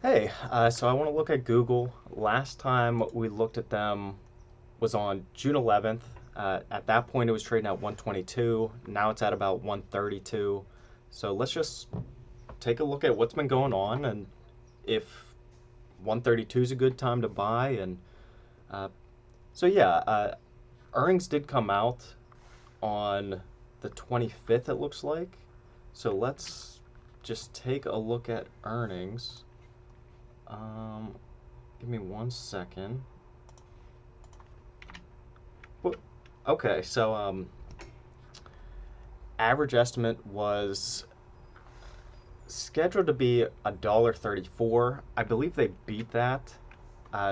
Hey, so I want to look at Google. Last time we looked at them was on June 11th. At that point, it was trading at 122. Now it's at about 132. So let's just take a look at what's been going on and if 132 is a good time to buy. And uh, so, yeah, earnings did come out on the 25th, it looks like. So let's just take a look at earnings. Um, Give me 1 second. Well, okay, so average estimate was scheduled to be $1.34. I believe they beat that.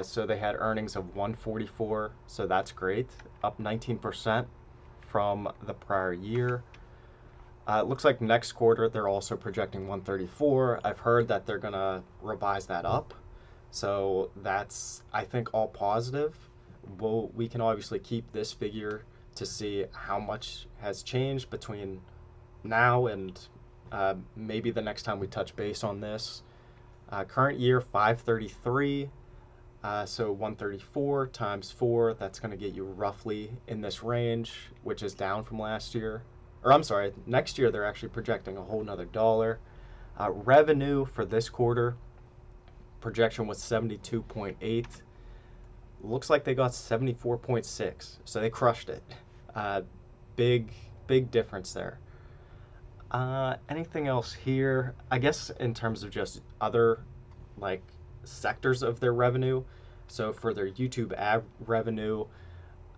So they had earnings of 144. So that's great, up 19% from the prior year. It looks like next quarter they're also projecting 134. I've heard that they're gonna revise that up. So that's, I think, all positive. We can obviously keep this figure to see how much has changed between now and maybe the next time we touch base on this. Current year 533, so 134 times 4, that's going to get you roughly in this range, which is down from last year. Or I'm sorry, next year they're actually projecting a whole nother dollar. Revenue for this quarter projection was 72.8. Looks like they got 74.6, so they crushed it. Uh, big difference there. Anything else here? I guess in terms of just other like sectors of their revenue. So for their YouTube ad revenue,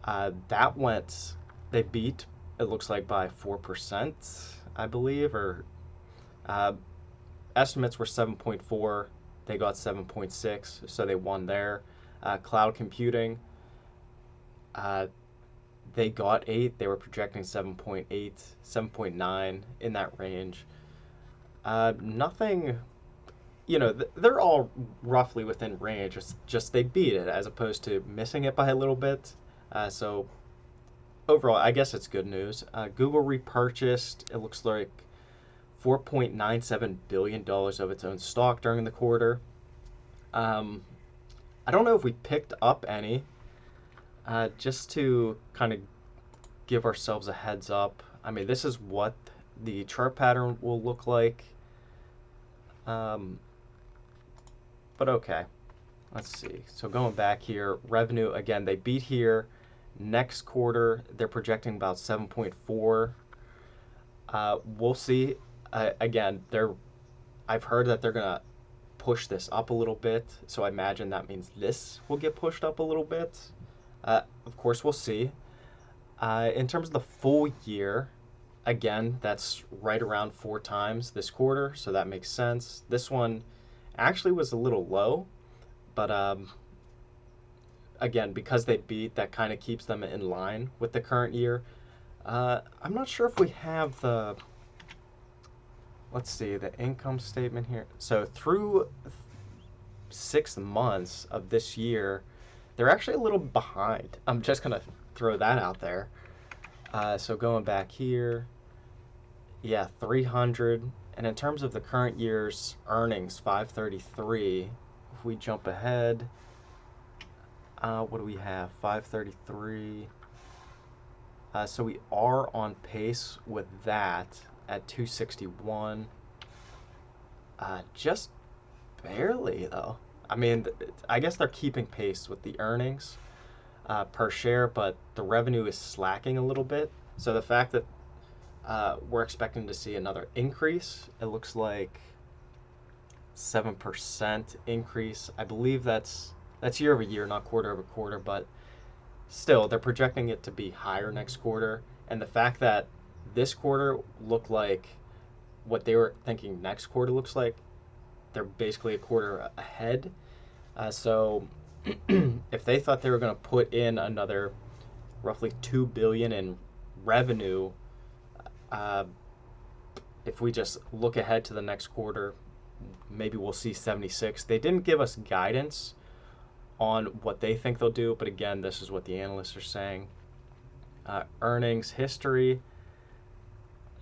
that went they beat. It looks like by 4%, I believe, or uh, estimates were 7.4. They got 7.6, so they won there. Cloud computing, uh, they got 8. They were projecting 7.8, 7.9 in that range. Nothing, they're all roughly within range. It's just they beat it as opposed to missing it by a little bit. So overall, I guess it's good news. Google repurchased, it looks like $4.97 billion of its own stock during the quarter. Um, I don't know if we picked up any. Just to kind of give ourselves a heads up, I mean, this is what the chart pattern will look like. Um, but okay, let's see. So going back here, revenue, again, they beat here. Next quarter, they're projecting about 7.4. We'll see. Again, I've heard that they're going to push this up a little bit. So I imagine that means this will get pushed up a little bit. Of course, we'll see. In terms of the full year, again, that's right around 4 times this quarter, so that makes sense. This one actually was a little low, but again, because they beat, that kind of keeps them in line with the current year. I'm not sure if we have let's see, the income statement here. So through 6 months of this year, they're actually a little behind. I'm just going to throw that out there. So going back here, yeah, 300. And in terms of the current year's earnings, 533. If we jump ahead, what do we have? 533. So we are on pace with that at 261. Just barely, though. I mean, I guess they're keeping pace with the earnings per share, but the revenue is slacking a little bit. So the fact that we're expecting to see another increase, it looks like 7% increase. I believe that's year over year, not quarter over quarter, but still, they're projecting it to be higher next quarter. And the fact that this quarter looked like what they were thinking next quarter looks like, they're basically a quarter ahead. So if they thought they were going to put in another roughly 2 billion in revenue, uh, if we just look ahead to the next quarter, maybe we'll see 76. They didn't give us guidance on what they think they'll do, but again, this is what the analysts are saying. Earnings history.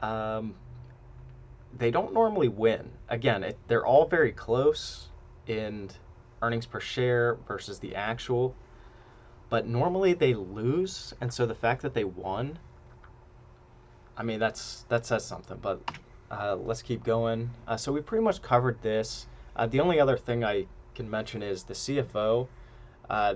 They don't normally win. Again, they're all very close. in earnings per share versus the actual, but normally they lose, and so the fact that they won, I mean, that says something. But let's keep going. So we pretty much covered this. The only other thing I can mention is the CFO,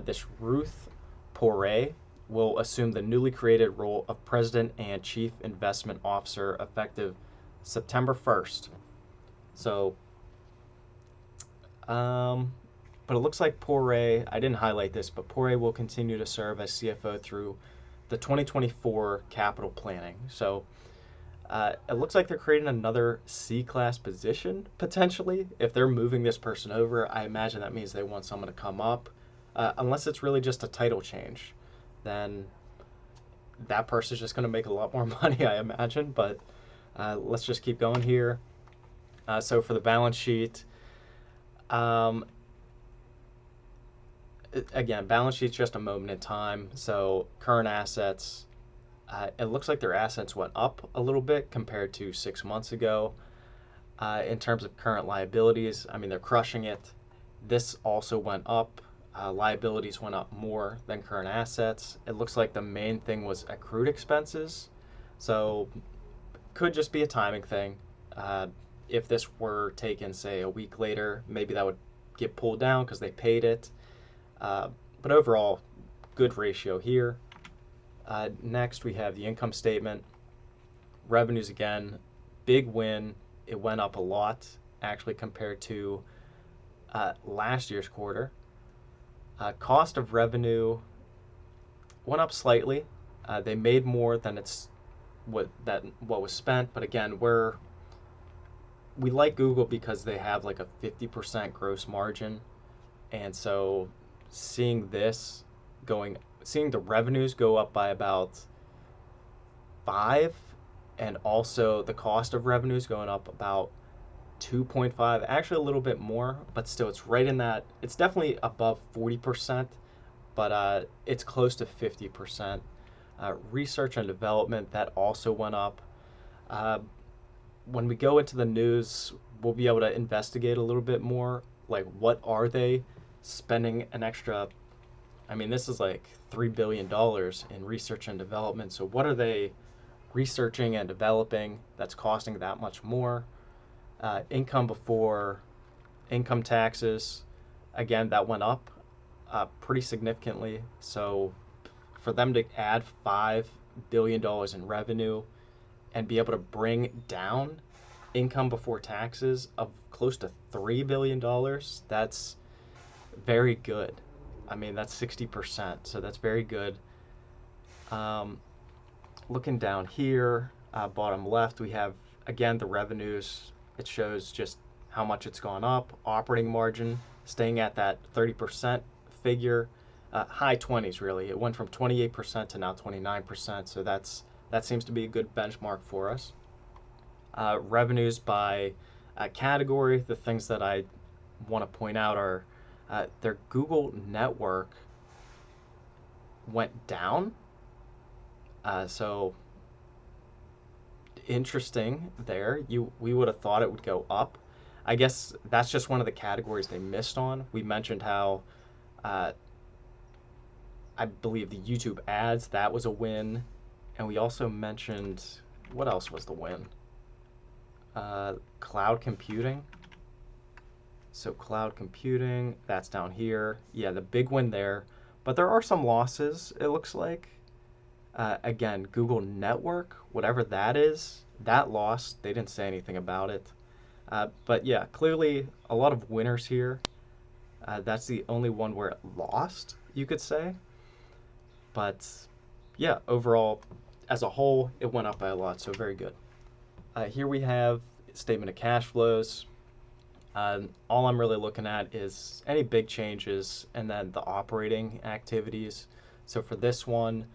this Ruth Poirier, will assume the newly created role of President and Chief Investment Officer effective September 1st. So, but it looks like Poirier, I didn't highlight this, but Poirier will continue to serve as CFO through the 2024 capital planning. So it looks like they're creating another C-class position, potentially. If they're moving this person over, I imagine that means they want someone to come up. Unless it's really just a title change, then that person's just going to make a lot more money, I imagine. But let's just keep going here. So for the balance sheet, again, balance sheet's just a moment in time. So current assets, it looks like their assets went up a little bit compared to 6 months ago. In terms of current liabilities, I mean, they're crushing it. This also went up. Liabilities went up more than current assets. It looks like the main thing was accrued expenses. So could just be a timing thing. If this were taken, say, a week later, maybe that would get pulled down because they paid it. But overall, good ratio here. Next, we have the income statement. Revenues again, big win. It went up a lot, actually, compared to last year's quarter. Cost of revenue went up slightly. They made more than what was spent, but again, we like Google because they have like a 50% gross margin, and so seeing the revenues go up by about 5, and also the cost of revenues going up about 2.5, actually a little bit more, but still it's right in that. It's definitely above 40%, but it's close to 50%. Research and development, that also went up. When we go into the news, we'll be able to investigate a little bit more. Like, what are they spending an extra? I mean, this is like $3 billion in research and development. So what are they researching and developing that's costing that much more? Income before income taxes, again, that went up pretty significantly. So for them to add $5 billion in revenue and be able to bring down income before taxes of close to $3 billion, that's very good. I mean, that's 60%, so that's very good. Looking down here, bottom left, we have, again, the revenues. It shows just how much it's gone up. Operating margin staying at that 30% figure, high 20s really. It went from 28% to now 29%, so that seems to be a good benchmark for us. Revenues by category, the things that I want to point out are their Google network went down. So interesting there. We would have thought it would go up. I guess that's just one of the categories they missed on. We mentioned how I believe the YouTube ads, that was a win. And we also mentioned, what else was the win? Cloud computing. So cloud computing, that's down here. Yeah, the big win there. But there are some losses, it looks like. Again, Google Network, whatever that is, that lost. They didn't say anything about it. But yeah, clearly a lot of winners here. That's the only one where it lost, you could say. But yeah, overall, as a whole, it went up by a lot, so very good. Here we have statement of cash flows. All I'm really looking at is any big changes and then the operating activities. So for this one,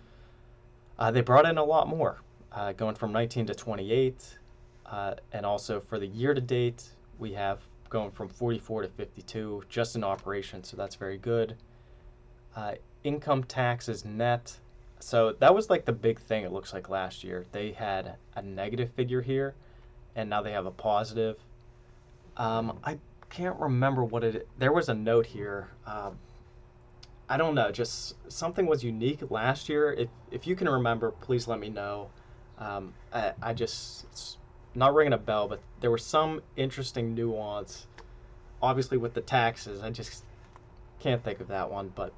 they brought in a lot more, going from 19 to 28. And also for the year to date, we have going from 44 to 52 just in operation, so that's very good. Income taxes net. So that was like the big thing, it looks like, last year. They had a negative figure here, and now they have a positive. I can't remember what it. There was a note here. I don't know. Just something was unique last year. If you can remember, please let me know. I just it's not ringing a bell, but there was some interesting nuance. Obviously, with the taxes, I just can't think of that one. But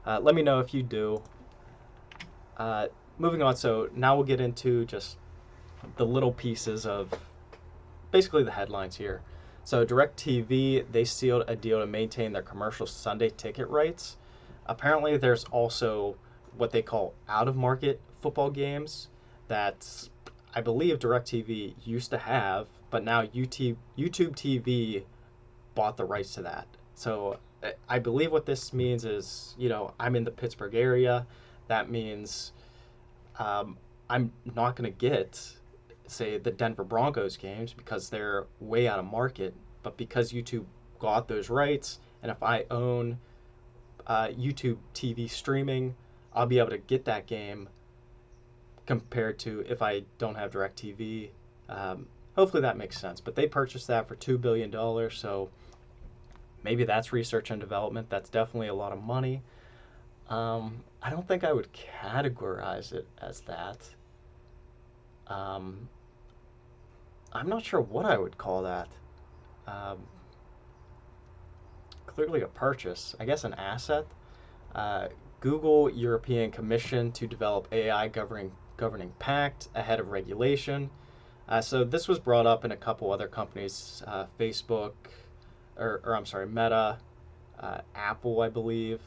let me know if you do. Moving on. So now we'll get into just the little pieces of basically the headlines here. So DirecTV, they sealed a deal to maintain their commercial Sunday ticket rights. Apparently, there's also what they call out-of-market football games that I believe DirecTV used to have, but now YouTube TV bought the rights to that. So I believe what this means is, I'm in the Pittsburgh area. That means I'm not going to get, say, the Denver Broncos games because they're way out of market. But because YouTube got those rights, and if I own YouTube TV streaming, I'll be able to get that game compared to if I don't have DirecTV. Hopefully that makes sense. But they purchased that for $2 billion, so maybe that's research and development. That's definitely a lot of money. I don't think I would categorize it as that. I'm not sure what I would call that. Um, Clearly a purchase. I guess an asset. Uh, Google European Commission to develop AI governing pact ahead of regulation. So this was brought up in a couple other companies, Facebook, or I'm sorry, Meta, Apple, I believe,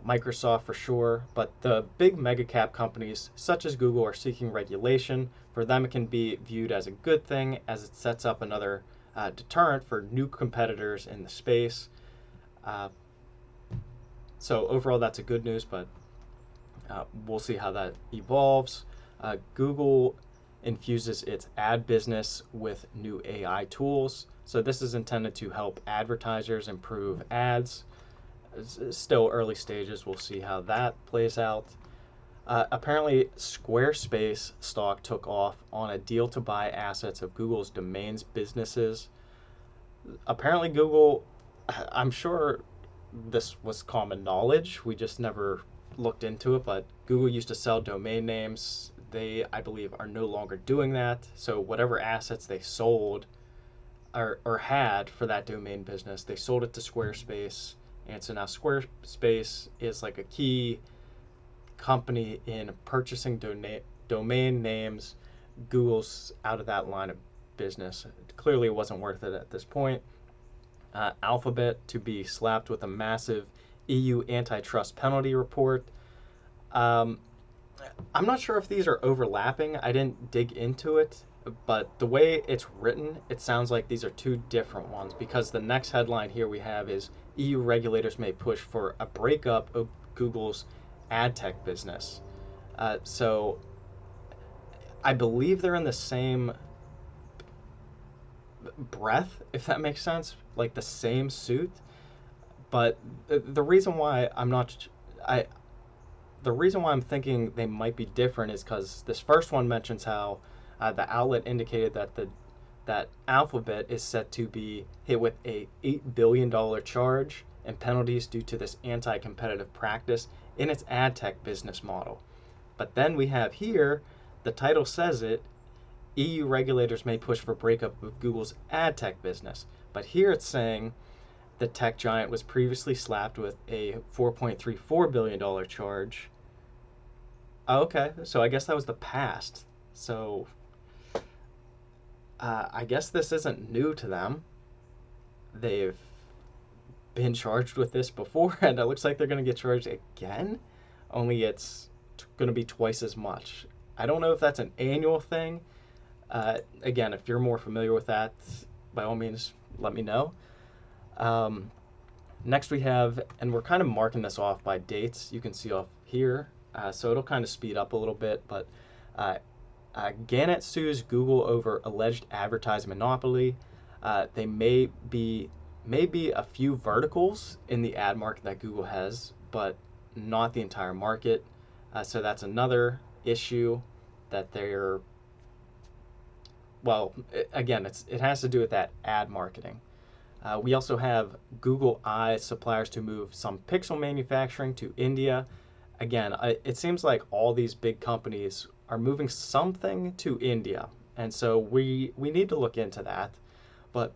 Microsoft for sure. But the big mega cap companies such as Google are seeking regulation. For them, it can be viewed as a good thing as it sets up another deterrent for new competitors in the space. Uh, so overall, that's a good news, but we'll see how that evolves. Google infuses its ad business with new AI tools. So this is intended to help advertisers improve ads. It's still early stages. We'll see how that plays out. Apparently, Squarespace stock took off on a deal to buy assets of Google's domains businesses. Apparently, Google, I'm sure this was common knowledge. We just never looked into it, but Google used to sell domain names. They, I believe, are no longer doing that. So whatever assets they sold or had for that domain business, they sold it to Squarespace. And so now Squarespace is like a key company in purchasing domain names. Google's out of that line of business. Clearly, it wasn't worth it at this point. Alphabet to be slapped with a massive EU antitrust penalty report. Um, I'm not sure if these are overlapping. I didn't dig into it, but the way it's written, it sounds like these are two different ones because the next headline here we have is EU regulators may push for a breakup of Google's ad tech business. So I believe they're in the same breath, if that makes sense, like the same suit. But the reason why I the reason why I'm thinking they might be different is because this first one mentions how the outlet indicated that Alphabet is set to be hit with a $8 billion charge and penalties due to this anti-competitive practice in its ad tech business model. But then we have here, the title says it, EU regulators may push for breakup of Google's ad tech business. But here it's saying the tech giant was previously slapped with a $4.34 billion charge. Oh, okay, so I guess that was the past. So I guess this isn't new to them. They've been charged with this before, and it looks like they're going to get charged again, only it's going to be twice as much. I don't know if that's an annual thing. Again, if you're more familiar with that, by all means, let me know. Next we have, and we're kind of marking this off by dates. You can see off here, so it'll kind of speed up a little bit, but Gannett sues Google over alleged advertising monopoly. They may be a few verticals in the ad market that Google has, but not the entire market. So that's another issue that they're, well, again, it has to do with that ad marketing. We also have Google eyes suppliers to move some pixel manufacturing to India. Again, it seems like all these big companies are moving something to India, and so we need to look into that. But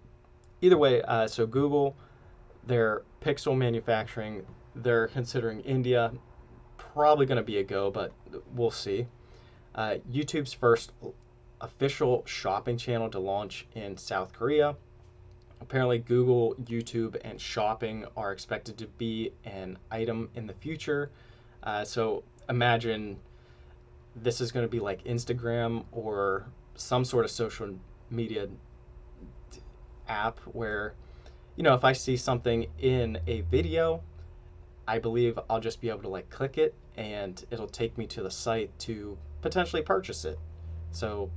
either way, so Google, their pixel manufacturing, they're considering India. Probably going to be a go, but we'll see. YouTube's first official shopping channel to launch in South Korea. Apparently, Google, YouTube, and shopping are expected to be an item in the future. So imagine this is going to be like Instagram or some sort of social media app where, if I see something in a video, I believe I'll just be able to like click it and it'll take me to the site to potentially purchase it. So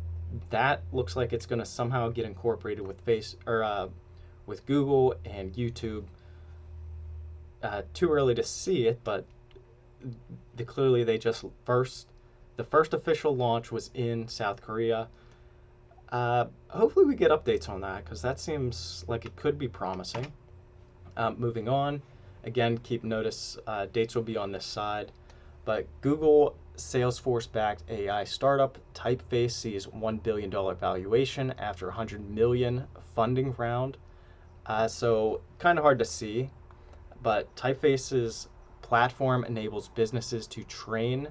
that looks like it's going to somehow get incorporated with with Google and YouTube. Too early to see it, but clearly they just the first official launch was in South Korea. Hopefully we get updates on that because that seems like it could be promising. Moving on, again, keep notice, dates will be on this side, but Google Salesforce-backed AI startup Typeface sees $1 billion valuation after $100 million funding round. So kind of hard to see, but Typeface's platform enables businesses to train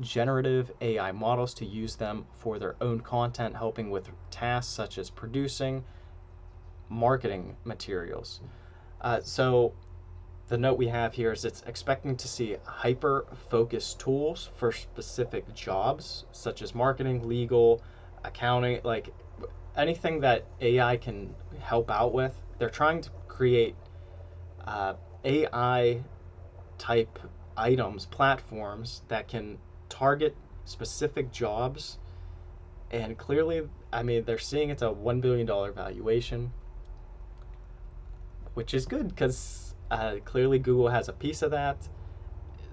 generative AI models to use them for their own content, helping with tasks such as producing marketing materials. So the note we have here is it's expecting to see hyper-focused tools for specific jobs, such as marketing, legal, accounting, like anything that AI can help out with. They're trying to create AI type items, platforms that can target specific jobs. And clearly, I mean, they're seeing it's a $1 billion valuation, which is good because clearly Google has a piece of that.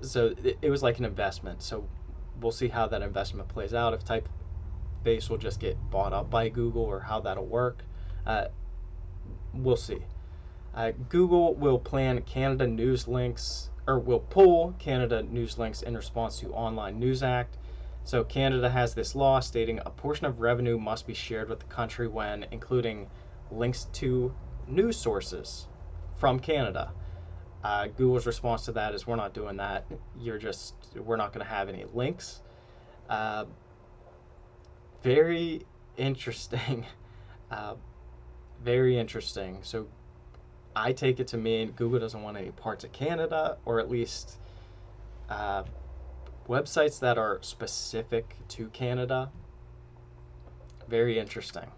So it was like an investment. So we'll see how that investment plays out. If Typeface will just get bought up by Google or how that'll work, we'll see. Google will plan Canada news links, or will pull Canada news links in response to Online News Act. So Canada has this law stating a portion of revenue must be shared with the country when including links to news sources from Canada. Google's response to that is, we're not doing that. We're not going to have any links. Very interesting. uh, very interesting. So I take it to mean Google doesn't want any parts of Canada, or at least websites that are specific to Canada. Very interesting.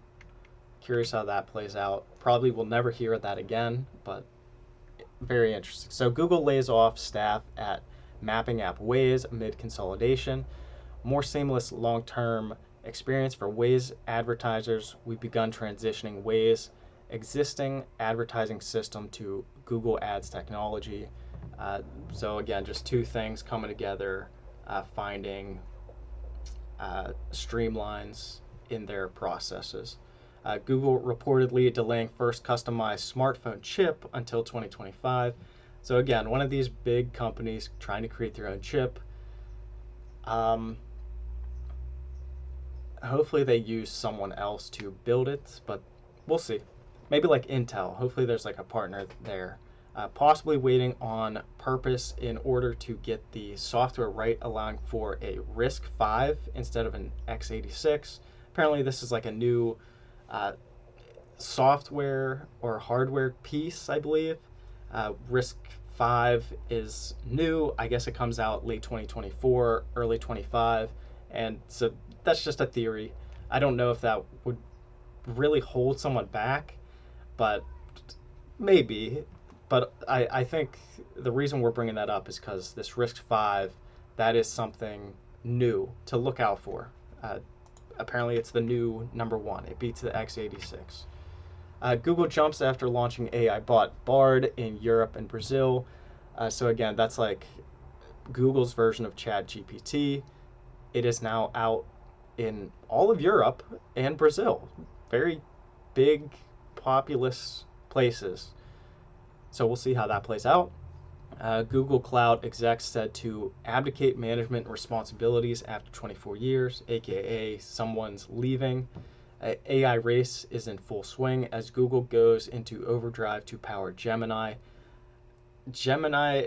Curious how that plays out. Probably will never hear that again, but very interesting. So Google lays off staff at mapping app Waze amid consolidation. More seamless long-term experience for Waze advertisers. We've begun transitioning Waze existing advertising system to Google Ads technology. So again, just two things coming together, finding streamlines in their processes. Google reportedly delaying first customized smartphone chip until 2025. So again, one of these big companies trying to create their own chip. Hopefully they use someone else to build it, but we'll see. Maybe like Intel. Hopefully there's like a partner there. Possibly waiting on purpose in order to get the software right, allowing for a RISC-V instead of an x86. Apparently this is like a new software or hardware piece, I believe. RISC-V is new. I guess it comes out late 2024, early 25. And so that's just a theory. I don't know if that would really hold someone back, but maybe. But I think the reason we're bringing that up is because this RISC-V, that is something new to look out for. Apparently it's the new number one. It beats the x86. Google jumps after launching AI bot Bard in Europe and Brazil. So again, that's like Google's version of ChatGPT. It is now out in all of Europe and Brazil. Very big populous places. So we'll see how that plays out. Google Cloud execs said to abdicate management responsibilities after 24 years, aka someone's leaving. AI race is in full swing as Google goes into overdrive to power Gemini. Gemini,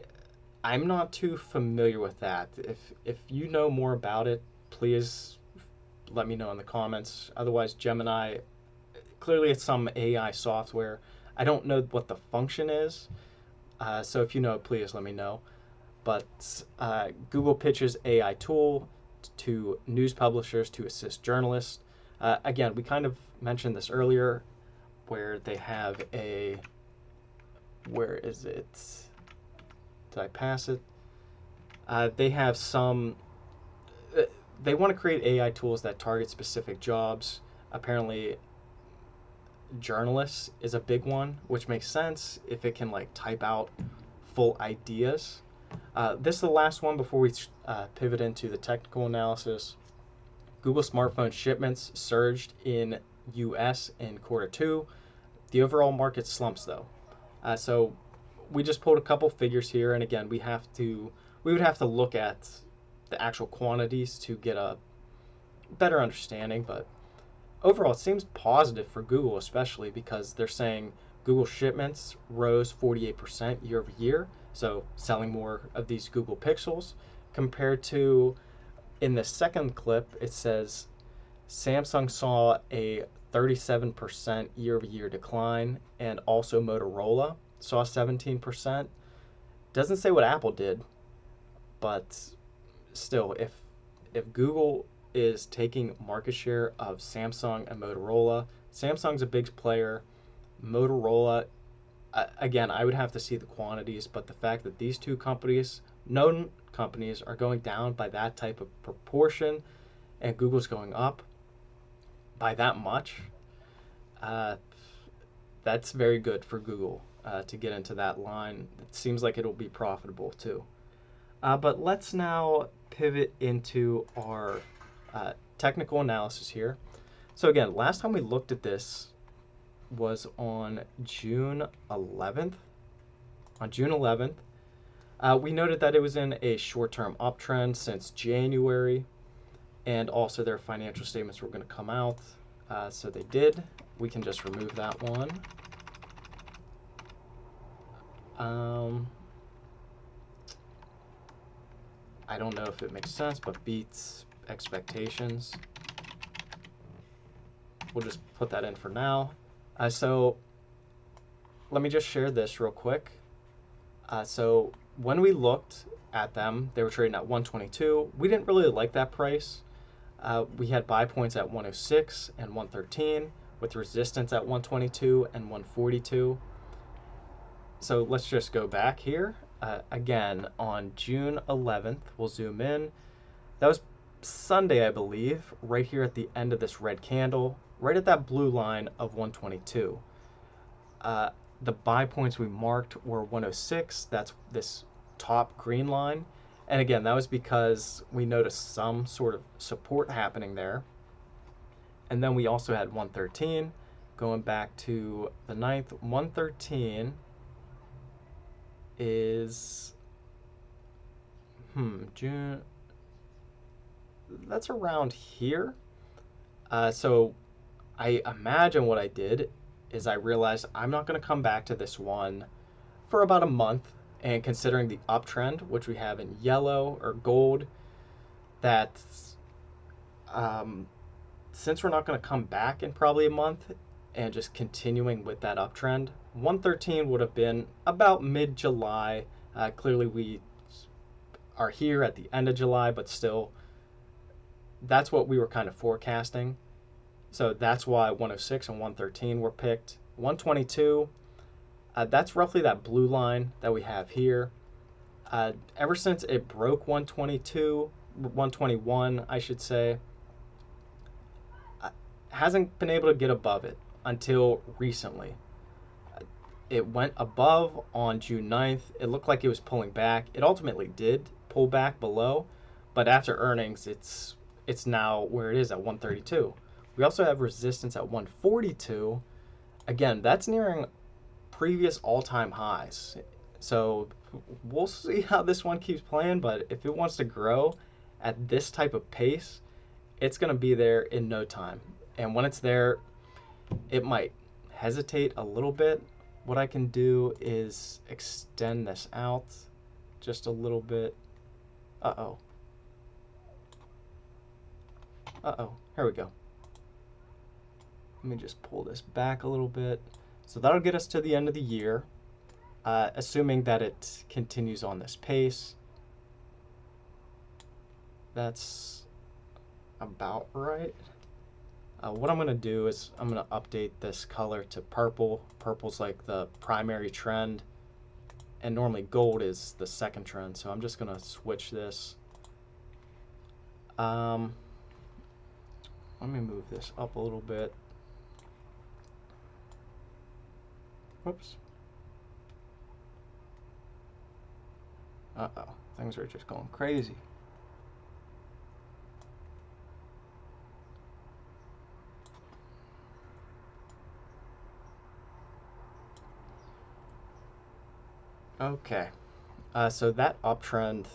I'm not too familiar with that. If you know more about it, please let me know in the comments. Otherwise, Gemini, clearly it's some AI software. I don't know what the function is, so if you know, please let me know. But Google pitches AI tool to news publishers to assist journalists. Again, we kind of mentioned this earlier, where they have a, where is it? Did I pass it? They have some, they want to create AI tools that target specific jobs. Apparently, journalists is a big one, which makes sense if it can like type out full ideas. This is the last one before we pivot into the technical analysis. Google smartphone shipments surged in US in Q2. The overall market slumps though. So we just pulled a couple figures here, and again, we would have to look at the actual quantities to get a better understanding, but overall it seems positive for Google, especially because they're saying Google shipments rose 48% year over year, so selling more of these Google Pixels, compared to, in the second clip, it says Samsung saw a 37% year over year decline, and also Motorola saw 17%. Doesn't say what Apple did, but still, if Google is taking market share of Samsung and Motorola, Samsung's a big player. Motorola, again, I would have to see the quantities, but the fact that these two companies, known companies, are going down by that type of proportion, and Google's going up by that much, that's very good for Google to get into that line. It seems like it'll be profitable too. But let's now pivot into our technical analysis here. So again, last time we looked at this was on June 11th. On June 11th, we noted that it was in a short-term uptrend since January, and also their financial statements were going to come out. So they did. We can just remove that one. I don't know if it makes sense, but beats expectations. We'll just put that in for now. So let me just share this real quick. So when we looked at them, they were trading at 122. We didn't really like that price. We had buy points at 106 and 113 with resistance at 122 and 142. So let's just go back here. Again, on June 11th, we'll zoom in. That was Sunday, I believe, right here at the end of this red candle, right at that blue line of 122. The buy points we marked were 106. That's this top green line. And again, that was because we noticed some sort of support happening there. And then we also had 113. Going back to the 9th, 113 is June. That's around here. So I imagine what I did is I realized I'm not going to come back to this one for about a month, and considering the uptrend, which we have in yellow or gold, that since we're not going to come back in probably a month and just continuing with that uptrend, 113 would have been about mid-July. Clearly we are here at the end of July, but still that's what we were kind of forecasting. So that's why 106 and 113 were picked. 122, that's roughly that blue line that we have here. Ever since it broke 122, 121, I should say, hasn't been able to get above it until recently. It went above on June 9th. It looked like it was pulling back. It ultimately did pull back below, but after earnings, it's now where it is at 132. We also have resistance at 142. again, that's nearing previous all-time highs. So we'll see how this one keeps playing, but if it wants to grow at this type of pace, it's going to be there in no time. And when it's there, it might hesitate a little bit. What I can do is extend this out just a little bit. Uh-oh. Uh-oh. Here we go. Let me just pull this back a little bit. So that'll get us to the end of the year, assuming that it continues on this pace. That's about right. What I'm going to do is I'm going to update this color to purple. Purple's like the primary trend, and normally gold is the second trend. So I'm just going to switch this. Let me move this up a little bit. Whoops. Uh-oh, things are just going crazy. Okay, so that uptrend,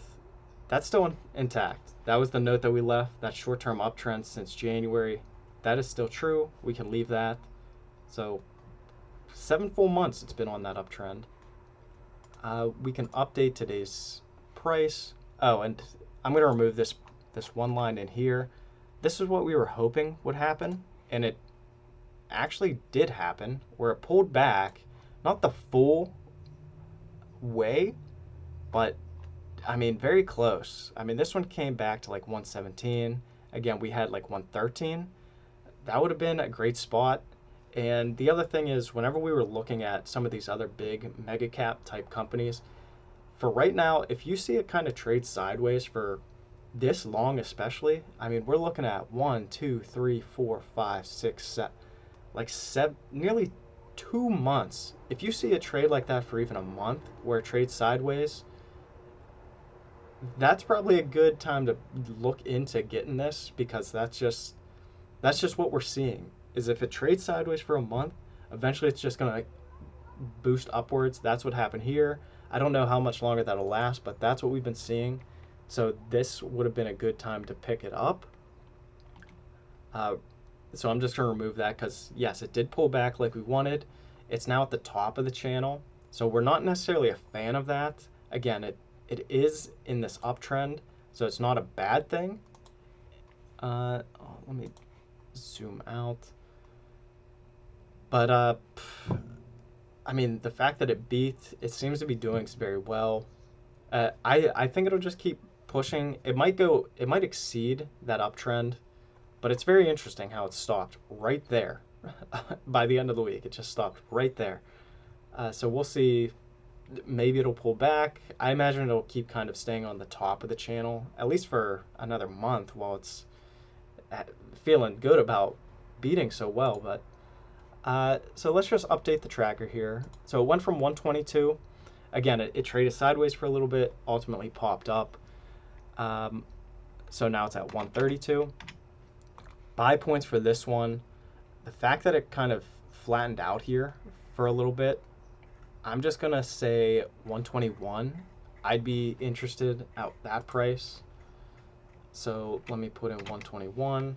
that's still intact. That was the note that we left, that short-term uptrend since January. That is still true. We can leave that. So 7 full months it's been on that uptrend. We can update today's price. Oh, and I'm going to remove this one line in here. This is what we were hoping would happen, and it actually did happen, where it pulled back, not the full way, but I mean, very close. I mean, this one came back to like 117. Again, we had like 113. That would have been a great spot. And the other thing is, whenever we were looking at some of these other big mega cap type companies, for right now, if you see it kind of trade sideways for this long, especially, I mean, we're looking at 1, 2, 3, 4, 5, 6, 7, like nearly 2 months. If you see a trade like that for even a month, where it trades sideways, that's probably a good time to look into getting this, because that's just what we're seeing. Is if it trades sideways for a month, eventually it's just going to boost upwards. That's what happened here. I don't know how much longer that'll last, but that's what we've been seeing. So this would have been a good time to pick it up. So I'm just going to remove that because, yes, it did pull back like we wanted. It's now at the top of the channel. So we're not necessarily a fan of that. Again, it is in this uptrend, so it's not a bad thing. Let me zoom out. But I mean, the fact that it seems to be doing very well. I think it'll just keep pushing. It might exceed that uptrend, but it's very interesting how it stopped right there. By the end of the week, it just stopped right there. So we'll see. Maybe it'll pull back. I imagine it'll keep kind of staying on the top of the channel, at least for another month, while it's feeling good about beating so well. But so let's just update the tracker here. So it went from 122. Again, it traded sideways for a little bit, ultimately popped up. So now it's at 132. Buy points for this one. The fact that it kind of flattened out here for a little bit, I'm just going to say 121. I'd be interested at that price. So let me put in 121.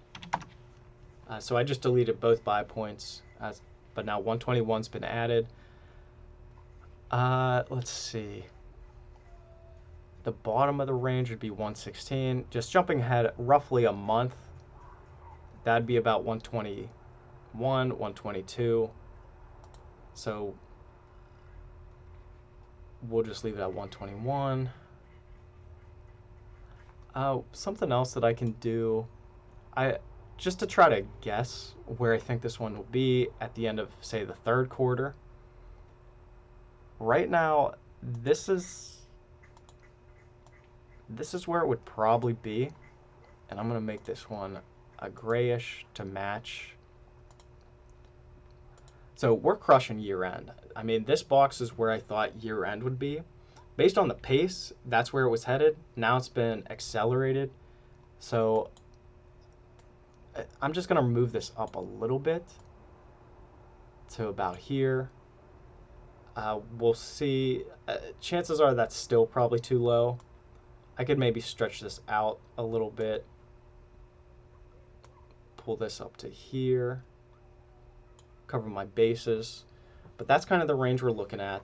So I just deleted both buy points, but now 121's been added. Let's see. The bottom of the range would be 116. Just jumping ahead roughly a month, that'd be about 121, 122. So we'll just leave it at 121. Something else that I can do, just to try to guess where I think this one will be at the end of, say, the third quarter. Right now, this is where it would probably be, and I'm going to make this one a grayish to match. So we're crushing year end. I mean, this box is where I thought year end would be. Based on the pace, that's where it was headed. Now it's been accelerated. So I'm just going to move this up a little bit. to about here. We'll see. Chances are that's still probably too low. I could maybe stretch this out a little bit. Pull this up to here. Cover my bases. But that's kind of the range we're looking at.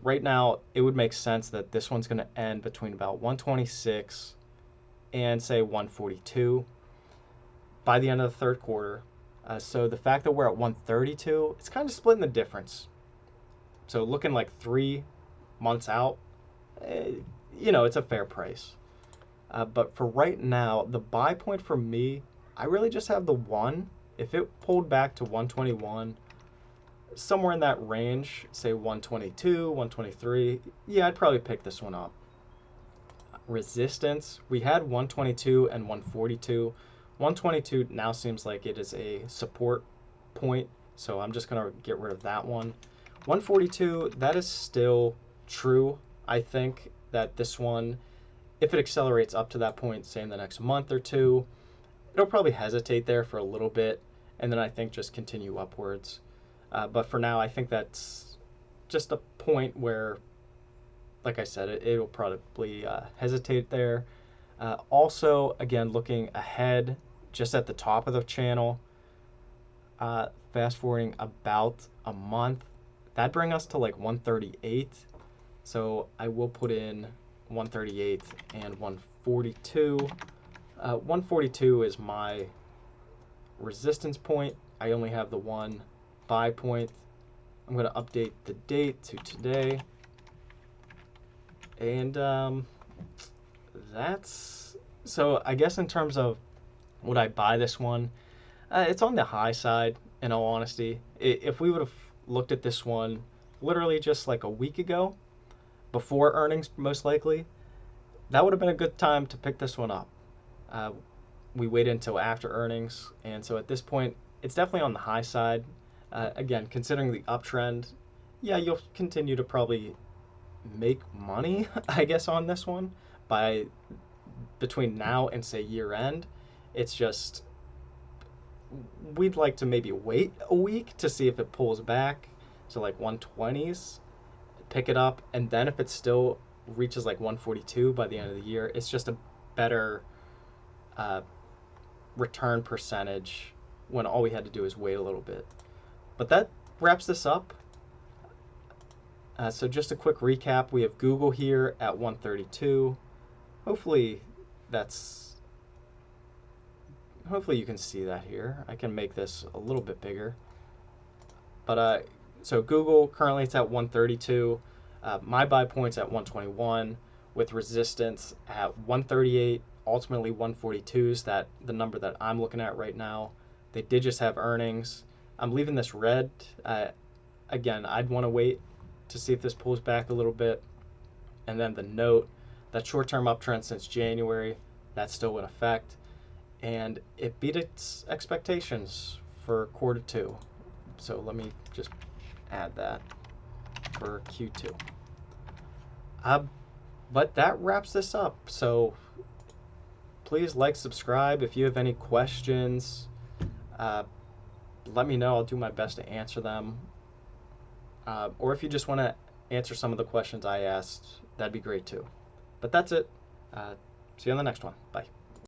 Right now, it would make sense that this one's going to end between about 126 and say 142 by the end of the third quarter. So the fact that we're at 132, it's kind of splitting the difference. So looking like 3 months out, it's a fair price. But for right now, the buy point for me, I really just have the 1. If it pulled back to 121, somewhere in that range, say 122, 123, yeah, I'd probably pick this one up. Resistance, we had 122 and 142. 122 now seems like it is a support point, so I'm just going to get rid of that one. 142, that is still true. I think that this one, if it accelerates up to that point, say in the next month or two, it'll probably hesitate there for a little bit, and then I think just continue upwards. But for now, I think that's just a point where, like I said, it'll probably hesitate there. Also, again, looking ahead, just at the top of the channel, fast forwarding about a month, that'd bring us to like 138. So I will put in 138 and 142. 142 is my resistance point. I only have the one buy point. I'm going to update the date to today. And that's, so I guess in terms of would I buy this one, it's on the high side, in all honesty. If we would have looked at this one literally just like a week ago, before earnings most likely, that would have been a good time to pick this one up. We waited until after earnings, and so at this point, it's definitely on the high side. Again, considering the uptrend, yeah, you'll continue to probably make money, I guess, on this one by between now and say year end. It's just we'd like to maybe wait a week to see if it pulls back to like 120s, pick it up, and then if it still reaches like 142 by the end of the year, it's just a better return percentage when all we had to do is wait a little bit. But that wraps this up. So just a quick recap, we have Google here at 132. Hopefully you can see that here. I can make this a little bit bigger. But so Google currently it's at 132. My buy point's at 121 with resistance at 138, ultimately 142 is the number that I'm looking at right now. They did just have earnings. I'm leaving this red. Again, I'd want to wait to see if this pulls back a little bit. And then the note, that short-term uptrend since January, that's still in effect. And it beat its expectations for quarter 2. So let me just add that for Q2. But that wraps this up. So please like, subscribe. If you have any questions, let me know. I'll do my best to answer them. Or if you just want to answer some of the questions I asked, that'd be great too. But that's it. See you on the next one. Bye.